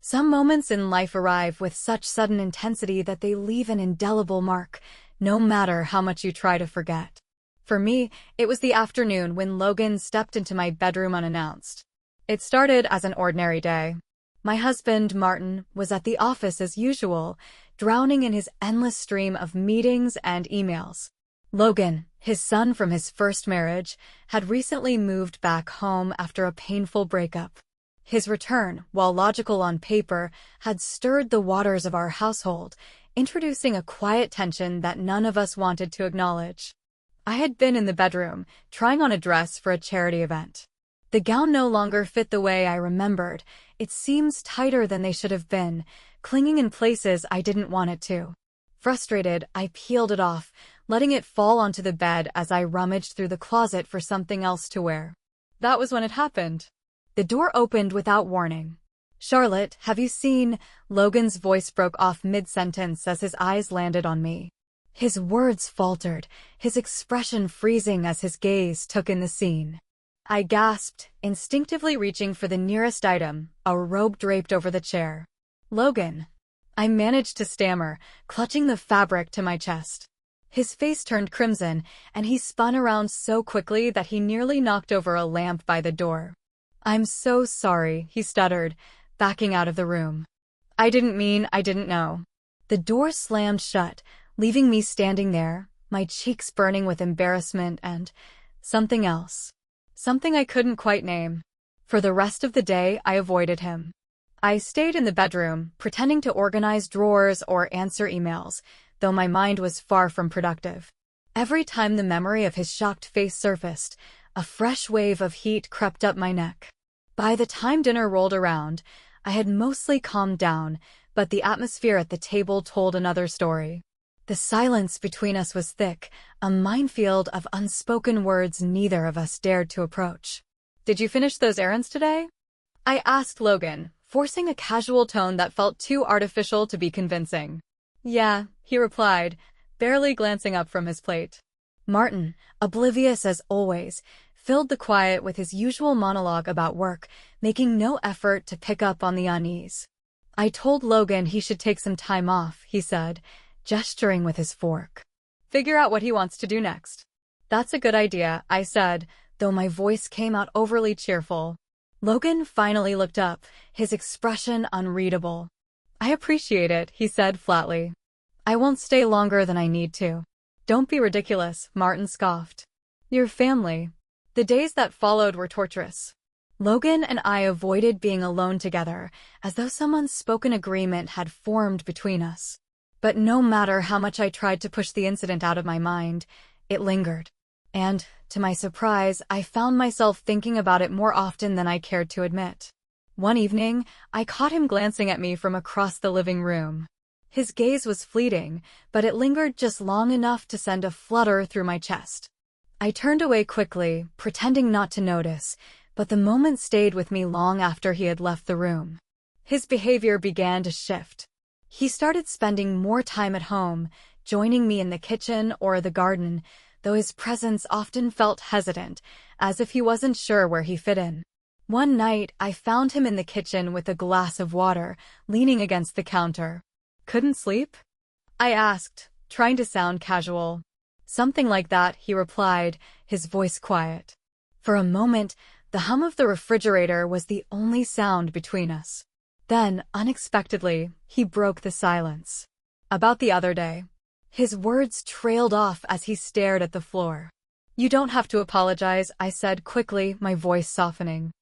Some moments in life arrive with such sudden intensity that they leave an indelible mark, no matter how much you try to forget. For me, it was the afternoon when Logan stepped into my bedroom unannounced. It started as an ordinary day. My husband, Martin, was at the office as usual, drowning in his endless stream of meetings and emails. Logan, his son from his first marriage, had recently moved back home after a painful breakup. His return, while logical on paper, had stirred the waters of our household, introducing a quiet tension that none of us wanted to acknowledge. I had been in the bedroom, trying on a dress for a charity event. The gown no longer fit the way I remembered. It seems tighter than they should have been, clinging in places I didn't want it to. Frustrated, I peeled it off, letting it fall onto the bed as I rummaged through the closet for something else to wear. That was when it happened. The door opened without warning. "Charlotte, have you seen?" Logan's voice broke off mid-sentence as his eyes landed on me. His words faltered, his expression freezing as his gaze took in the scene. I gasped, instinctively reaching for the nearest item, a robe draped over the chair. "Logan." I managed to stammer, clutching the fabric to my chest. His face turned crimson, and he spun around so quickly that he nearly knocked over a lamp by the door. "I'm so sorry," he stuttered, backing out of the room. I didn't know." The door slammed shut, leaving me standing there, my cheeks burning with embarrassment and something else. Something I couldn't quite name. For the rest of the day, I avoided him. I stayed in the bedroom, pretending to organize drawers or answer emails, though my mind was far from productive. Every time the memory of his shocked face surfaced, a fresh wave of heat crept up my neck. By the time dinner rolled around, I had mostly calmed down, but the atmosphere at the table told another story. The silence between us was thick, a minefield of unspoken words neither of us dared to approach. "Did you finish those errands today?" I asked Logan, forcing a casual tone that felt too artificial to be convincing. "Yeah," he replied, barely glancing up from his plate. Martin, oblivious as always, filled the quiet with his usual monologue about work, making no effort to pick up on the unease. "I told Logan he should take some time off," he said, gesturing with his fork. "Figure out what he wants to do next." "That's a good idea," I said, though my voice came out overly cheerful. Logan finally looked up, his expression unreadable. "I appreciate it," he said flatly. "I won't stay longer than I need to." "Don't be ridiculous," Martin scoffed. "Your family." The days that followed were torturous. Logan and I avoided being alone together, as though some unspoken agreement had formed between us. But no matter how much I tried to push the incident out of my mind, it lingered. And, to my surprise, I found myself thinking about it more often than I cared to admit. One evening, I caught him glancing at me from across the living room. His gaze was fleeting, but it lingered just long enough to send a flutter through my chest. I turned away quickly, pretending not to notice, but the moment stayed with me long after he had left the room. His behavior began to shift. He started spending more time at home, joining me in the kitchen or the garden, though his presence often felt hesitant, as if he wasn't sure where he fit in. One night, I found him in the kitchen with a glass of water, leaning against the counter. "Couldn't sleep?" I asked, trying to sound casual. "Something like that," he replied, his voice quiet. For a moment, the hum of the refrigerator was the only sound between us. Then, unexpectedly, he broke the silence. "About the other day." His words trailed off as he stared at the floor. "You don't have to apologize," I said quickly, my voice softening.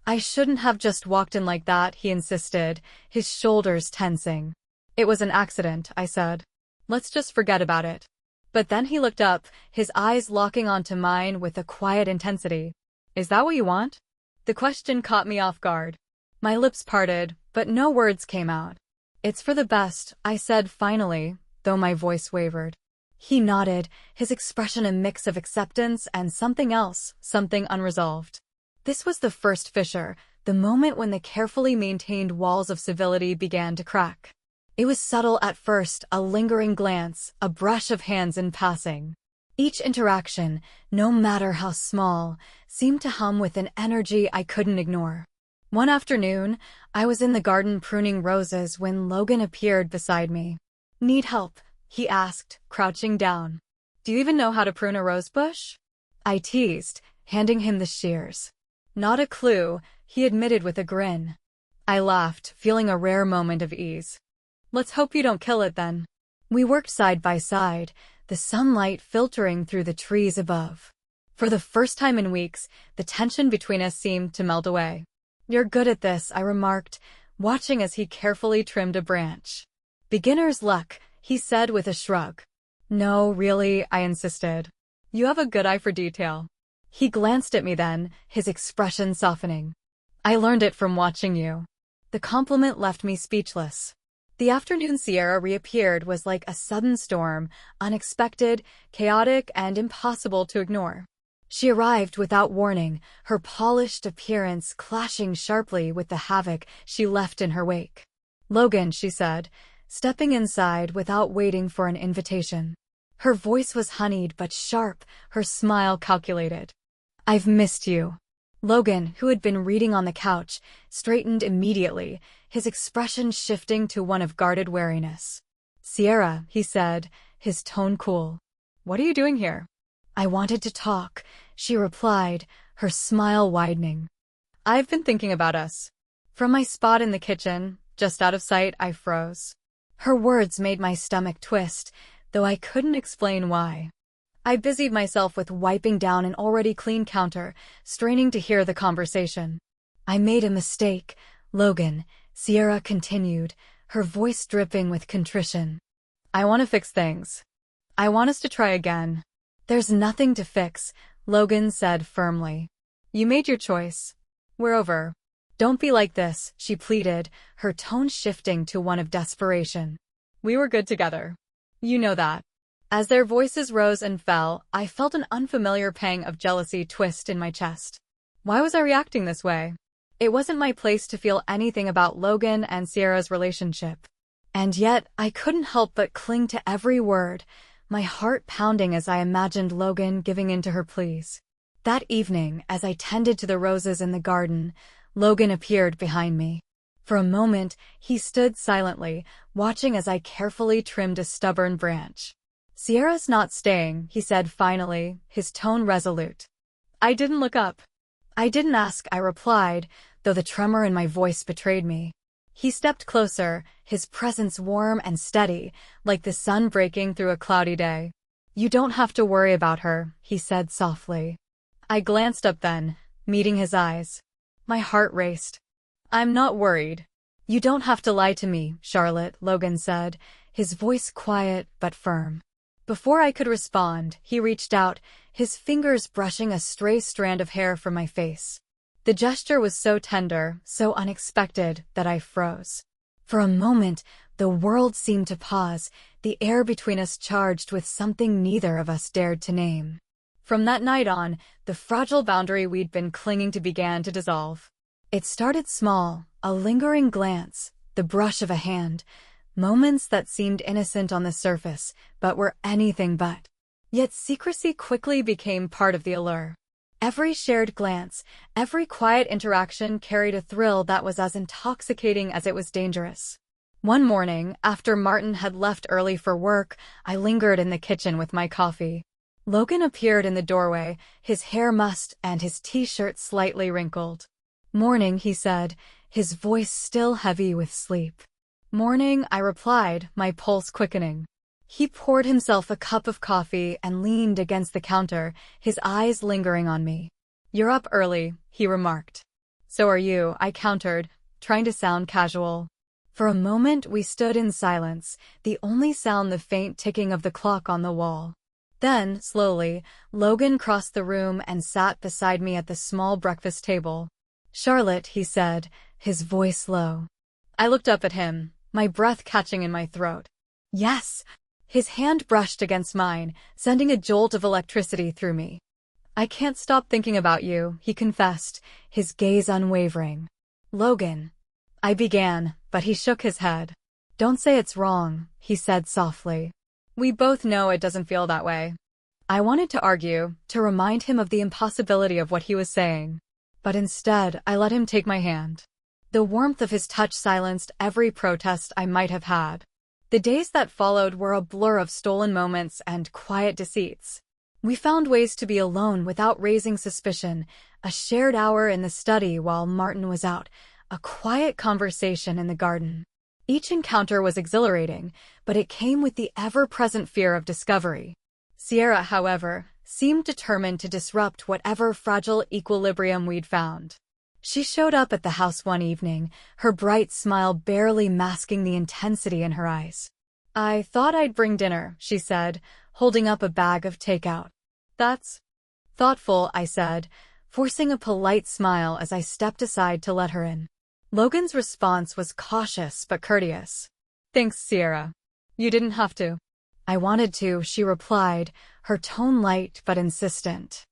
"I shouldn't have just walked in like that," he insisted, his shoulders tensing. "It was an accident," I said. "Let's just forget about it." But then he looked up, his eyes locking onto mine with a quiet intensity. "Is that what you want?" The question caught me off guard. My lips parted, but no words came out. "It's for the best," I said finally, though my voice wavered. He nodded, his expression a mix of acceptance and something else, something unresolved. This was the first fissure, the moment when the carefully maintained walls of civility began to crack. It was subtle at first, a lingering glance, a brush of hands in passing. Each interaction, no matter how small, seemed to hum with an energy I couldn't ignore. One afternoon, I was in the garden pruning roses when Logan appeared beside me. "Need help?" he asked, crouching down. "Do you even know how to prune a rosebush?" I teased, handing him the shears. "Not a clue," he admitted with a grin. I laughed, feeling a rare moment of ease. "Let's hope you don't kill it then." We worked side by side, the sunlight filtering through the trees above. For the first time in weeks, the tension between us seemed to melt away. "You're good at this," I remarked, watching as he carefully trimmed a branch. "Beginner's luck," he said with a shrug. "No, really," I insisted. "You have a good eye for detail." He glanced at me then, his expression softening. "I learned it from watching you." The compliment left me speechless. The afternoon Sierra reappeared was like a sudden storm, unexpected, chaotic, and impossible to ignore. She arrived without warning, her polished appearance clashing sharply with the havoc she left in her wake. "Logan," she said, stepping inside without waiting for an invitation. Her voice was honeyed but sharp, her smile calculated. "I've missed you." Logan, who had been reading on the couch, straightened immediately, his expression shifting to one of guarded wariness. "Sierra," he said, his tone cool. "What are you doing here?" "I wanted to talk," she replied, her smile widening. "I've been thinking about us." From my spot in the kitchen, just out of sight, I froze. Her words made my stomach twist, though I couldn't explain why. I busied myself with wiping down an already clean counter, straining to hear the conversation. "I made a mistake, Logan," Sierra continued, her voice dripping with contrition. "I want to fix things. I want us to try again." "There's nothing to fix," Logan said firmly. "You made your choice. We're over." "Don't be like this," she pleaded, her tone shifting to one of desperation. "We were good together. You know that." As their voices rose and fell, I felt an unfamiliar pang of jealousy twist in my chest. Why was I reacting this way? It wasn't my place to feel anything about Logan and Sierra's relationship. And yet, I couldn't help but cling to every word, my heart pounding as I imagined Logan giving in to her pleas. That evening, as I tended to the roses in the garden, Logan appeared behind me. For a moment, he stood silently, watching as I carefully trimmed a stubborn branch. "Sierra's not staying," he said finally, his tone resolute. I didn't look up. "I didn't ask," I replied, though the tremor in my voice betrayed me. He stepped closer, his presence warm and steady, like the sun breaking through a cloudy day. "You don't have to worry about her," he said softly. I glanced up then, meeting his eyes. My heart raced. "I'm not worried." "You don't have to lie to me, Charlotte," Logan said, his voice quiet but firm. Before I could respond, he reached out, his fingers brushing a stray strand of hair from my face. The gesture was so tender, so unexpected, that I froze. For a moment, the world seemed to pause, the air between us charged with something neither of us dared to name. From that night on, the fragile boundary we'd been clinging to began to dissolve. It started small, a lingering glance, the brush of a hand, moments that seemed innocent on the surface, but were anything but. Yet secrecy quickly became part of the allure. Every shared glance, every quiet interaction carried a thrill that was as intoxicating as it was dangerous. One morning, after Martin had left early for work, I lingered in the kitchen with my coffee. Logan appeared in the doorway, his hair mussed and his t-shirt slightly wrinkled. "Morning," he said, his voice still heavy with sleep. "Morning," I replied, my pulse quickening. He poured himself a cup of coffee and leaned against the counter, his eyes lingering on me. "You're up early," he remarked. "So are you," I countered, trying to sound casual. For a moment we stood in silence, the only sound the faint ticking of the clock on the wall. Then, slowly, Logan crossed the room and sat beside me at the small breakfast table. "Charlotte," he said, his voice low. I looked up at him, my breath catching in my throat. "Yes." His hand brushed against mine, sending a jolt of electricity through me. "I can't stop thinking about you," he confessed, his gaze unwavering. "Logan," I began, but he shook his head. "Don't say it's wrong," he said softly. "We both know it doesn't feel that way." I wanted to argue, to remind him of the impossibility of what he was saying. But instead, I let him take my hand. The warmth of his touch silenced every protest I might have had. The days that followed were a blur of stolen moments and quiet deceits. We found ways to be alone without raising suspicion, a shared hour in the study while Martin was out, a quiet conversation in the garden. Each encounter was exhilarating, but it came with the ever-present fear of discovery. Sierra, however, seemed determined to disrupt whatever fragile equilibrium we'd found. She showed up at the house one evening, her bright smile barely masking the intensity in her eyes. "I thought I'd bring dinner," she said, holding up a bag of takeout. "That's thoughtful," I said, forcing a polite smile as I stepped aside to let her in. Logan's response was cautious but courteous. "Thanks, Sierra. You didn't have to." "I wanted to," she replied, her tone light but insistent.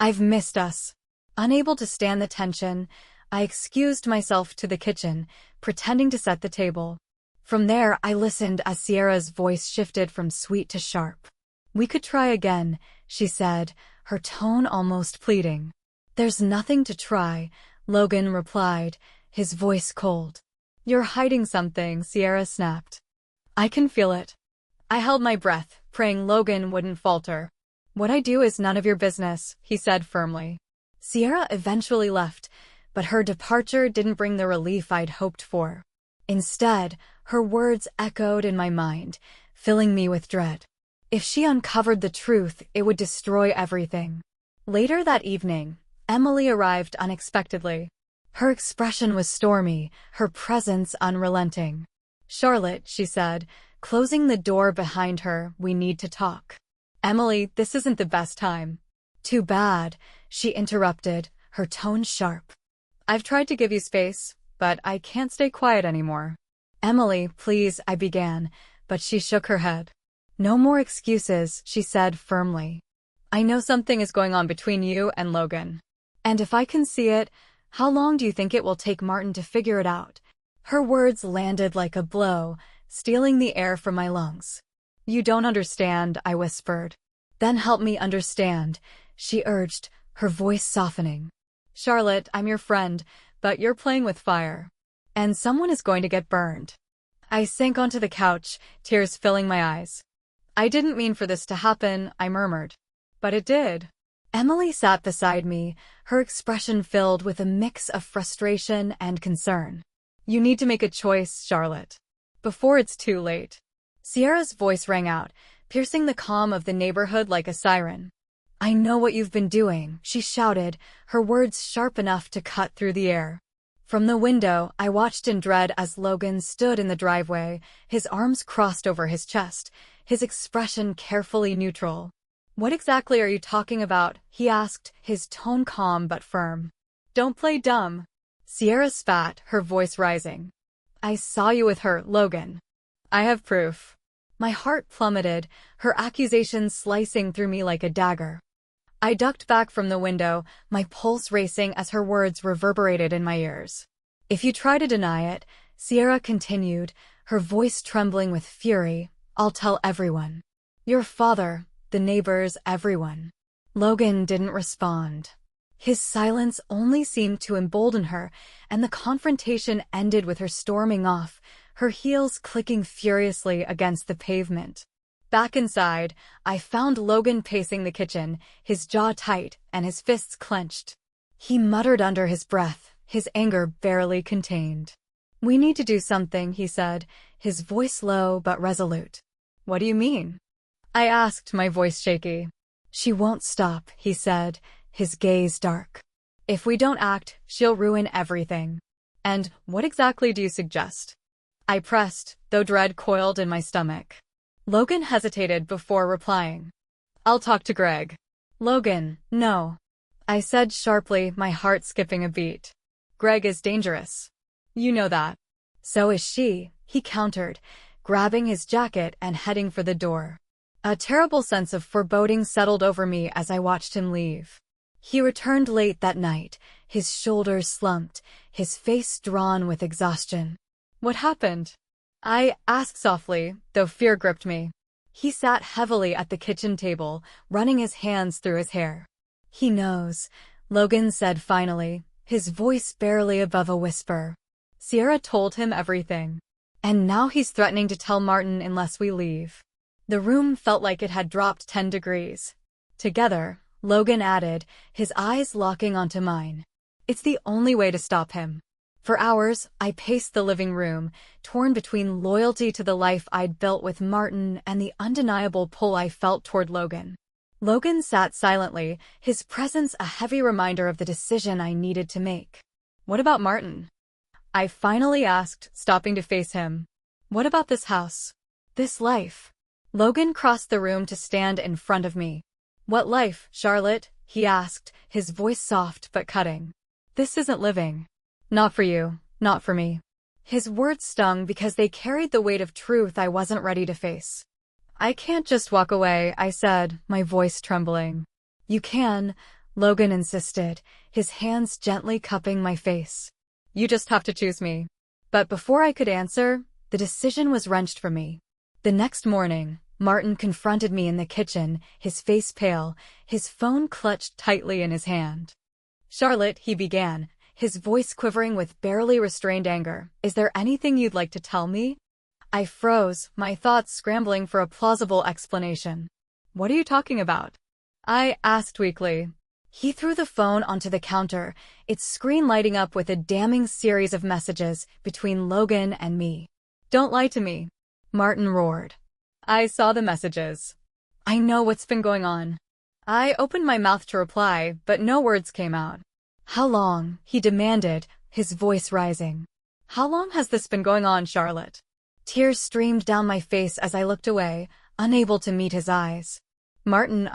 "I've missed us." Unable to stand the tension, I excused myself to the kitchen, pretending to set the table. From there, I listened as Sierra's voice shifted from sweet to sharp. "We could try again," she said, her tone almost pleading. "There's nothing to try," Logan replied, his voice cold. "You're hiding something," Sierra snapped. "I can feel it." I held my breath, praying Logan wouldn't falter. "What I do is none of your business," he said firmly. Sierra eventually left, but her departure didn't bring the relief I'd hoped for. Instead, her words echoed in my mind, filling me with dread. If she uncovered the truth, it would destroy everything. Later that evening, Emily arrived unexpectedly. Her expression was stormy, her presence unrelenting. "Charlotte," she said, closing the door behind her, "we need to talk." "Emily, this isn't the best time." "Too bad," she interrupted, her tone sharp. "I've tried to give you space, but I can't stay quiet anymore." "Emily, please," I began, but she shook her head. "No more excuses," she said firmly. "I know something is going on between you and Logan. And if I can see it, how long do you think it will take Martin to figure it out?" Her words landed like a blow, stealing the air from my lungs. "You don't understand," I whispered. "Then help me understand," she urged, her voice softening. "Charlotte, I'm your friend, but you're playing with fire. And someone is going to get burned." I sank onto the couch, tears filling my eyes. "I didn't mean for this to happen," I murmured. "But it did." Emily sat beside me, her expression filled with a mix of frustration and concern. "You need to make a choice, Charlotte, before it's too late." Sierra's voice rang out, piercing the calm of the neighborhood like a siren. "I know what you've been doing," she shouted, her words sharp enough to cut through the air. From the window, I watched in dread as Logan stood in the driveway, his arms crossed over his chest, his expression carefully neutral. "What exactly are you talking about?" he asked, his tone calm but firm. "Don't play dumb." Sierra spat, her voice rising. "I saw you with her, Logan. I have proof." My heart plummeted, her accusations slicing through me like a dagger. I ducked back from the window, my pulse racing as her words reverberated in my ears. "If you try to deny it," Sierra continued, her voice trembling with fury, "I'll tell everyone. Your father, the neighbors, everyone." Logan didn't respond. His silence only seemed to embolden her, and the confrontation ended with her storming off, her heels clicking furiously against the pavement. Back inside, I found Logan pacing the kitchen, his jaw tight and his fists clenched. He muttered under his breath, his anger barely contained. "We need to do something," he said, his voice low but resolute. "What do you mean?" I asked, my voice shaky. "She won't stop," he said, his gaze dark. "If we don't act, she'll ruin everything." "And what exactly do you suggest?" I pressed, though dread coiled in my stomach. Logan hesitated before replying. "I'll talk to Greg." "Logan, no," I said sharply, my heart skipping a beat. "Greg is dangerous. You know that." "So is she," he countered, grabbing his jacket and heading for the door. A terrible sense of foreboding settled over me as I watched him leave. He returned late that night, his shoulders slumped, his face drawn with exhaustion. "What happened?" I asked softly, though fear gripped me. He sat heavily at the kitchen table, running his hands through his hair. "He knows," Logan said finally, his voice barely above a whisper. Sierra told him everything. And now he's threatening to tell Martin unless we leave. The room felt like it had dropped 10 degrees. Together, Logan added, his eyes locking onto mine. It's the only way to stop him. For hours, I paced the living room, torn between loyalty to the life I'd built with Martin and the undeniable pull I felt toward Logan. Logan sat silently, his presence a heavy reminder of the decision I needed to make. What about Martin? I finally asked, stopping to face him. What about this house? This life? Logan crossed the room to stand in front of me. What life, Charlotte? He asked, his voice soft but cutting. This isn't living. Not for you, not for me. His words stung because they carried the weight of truth I wasn't ready to face. I can't just walk away, I said, my voice trembling. You can, Logan insisted, his hands gently cupping my face. You just have to choose me. But before I could answer, the decision was wrenched from me. The next morning, Martin confronted me in the kitchen, his face pale, his phone clutched tightly in his hand. Charlotte, he began, his voice quivering with barely restrained anger. Is there anything you'd like to tell me? I froze, my thoughts scrambling for a plausible explanation. What are you talking about? I asked weakly. He threw the phone onto the counter, its screen lighting up with a damning series of messages between Logan and me. Don't lie to me, Martin roared. I saw the messages. I know what's been going on. I opened my mouth to reply, but no words came out. How long? He demanded, his voice rising. How long has this been going on, Charlotte? Tears streamed down my face as I looked away, unable to meet his eyes. Martin,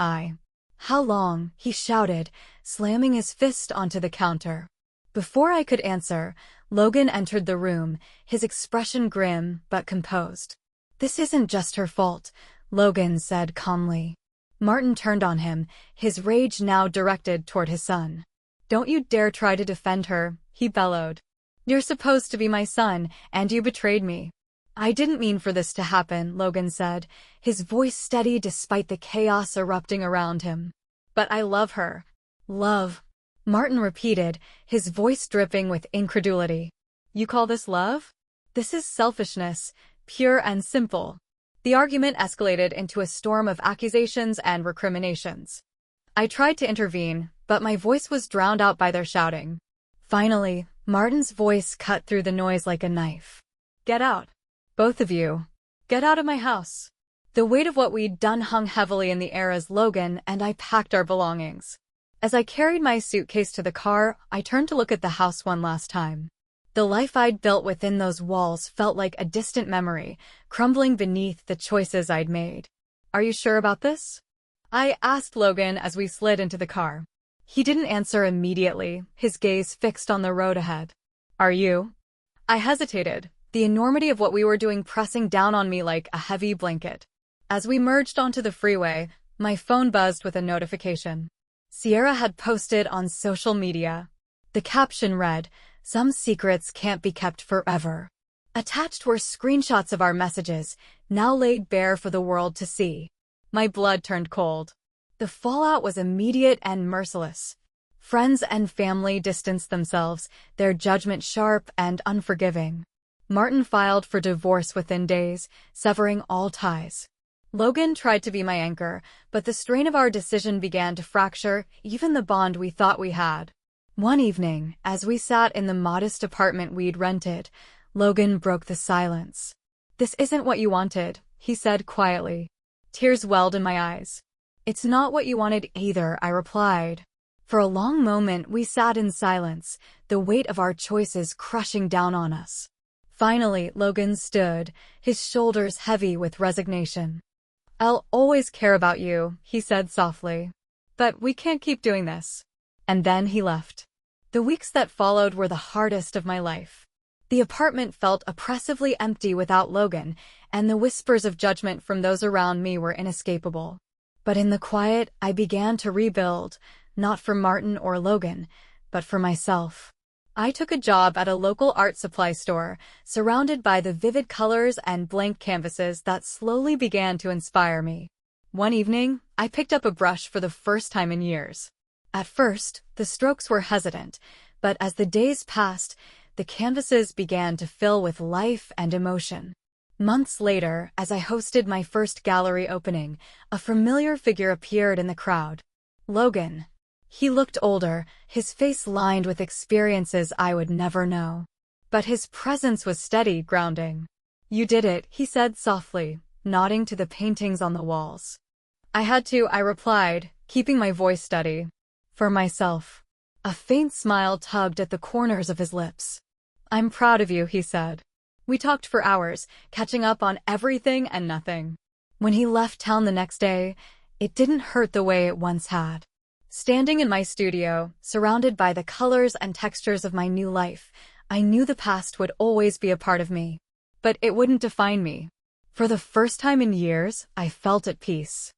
How long? He shouted, slamming his fist onto the counter. Before I could answer, Logan entered the room, his expression grim but composed. This isn't just her fault, Logan said calmly. Martin turned on him, his rage now directed toward his son. Don't you dare try to defend her, he bellowed. You're supposed to be my son, and you betrayed me. I didn't mean for this to happen, Logan said, his voice steady despite the chaos erupting around him. But I love her. Love, Martin repeated, his voice dripping with incredulity. You call this love? This is selfishness, pure and simple. The argument escalated into a storm of accusations and recriminations. I tried to intervene, but my voice was drowned out by their shouting. Finally, Martin's voice cut through the noise like a knife. Get out. Both of you. Get out of my house. The weight of what we'd done hung heavily in the air as Logan and I packed our belongings. As I carried my suitcase to the car, I turned to look at the house one last time. The life I'd built within those walls felt like a distant memory, crumbling beneath the choices I'd made. Are you sure about this? I asked Logan as we slid into the car. He didn't answer immediately, his gaze fixed on the road ahead. Are you? I hesitated, the enormity of what we were doing pressing down on me like a heavy blanket. As we merged onto the freeway, my phone buzzed with a notification. Sierra had posted on social media. The caption read, "Some secrets can't be kept forever." Attached were screenshots of our messages, now laid bare for the world to see. My blood turned cold. The fallout was immediate and merciless. Friends and family distanced themselves, their judgment sharp and unforgiving. Martin filed for divorce within days, severing all ties. Logan tried to be my anchor, but the strain of our decision began to fracture even the bond we thought we had. One evening, as we sat in the modest apartment we'd rented, Logan broke the silence. "This isn't what you wanted," he said quietly. Tears welled in my eyes. "It's not what you wanted either," I replied. For a long moment we sat in silence, the weight of our choices crushing down on us. Finally, Logan stood, his shoulders heavy with resignation. "I'll always care about you," he said softly. "But we can't keep doing this." And then he left. The weeks that followed were the hardest of my life. The apartment felt oppressively empty without Logan, and the whispers of judgment from those around me were inescapable. But in the quiet, I began to rebuild, not for Martin or Logan, but for myself. I took a job at a local art supply store, surrounded by the vivid colors and blank canvases that slowly began to inspire me. One evening, I picked up a brush for the first time in years. At first, the strokes were hesitant, But as the days passed, the canvases began to fill with life and emotion. Months later, as I hosted my first gallery opening, a familiar figure appeared in the crowd. Logan. He looked older, his face lined with experiences I would never know. But his presence was steady, grounding. "You did it," he said softly, nodding to the paintings on the walls. "I had to," I replied, keeping my voice steady. "For myself." A faint smile tugged at the corners of his lips. "I'm proud of you," he said. We talked for hours, catching up on everything and nothing. When he left town the next day, it didn't hurt the way it once had. Standing in my studio, surrounded by the colors and textures of my new life, I knew the past would always be a part of me. But it wouldn't define me. For the first time in years, I felt at peace.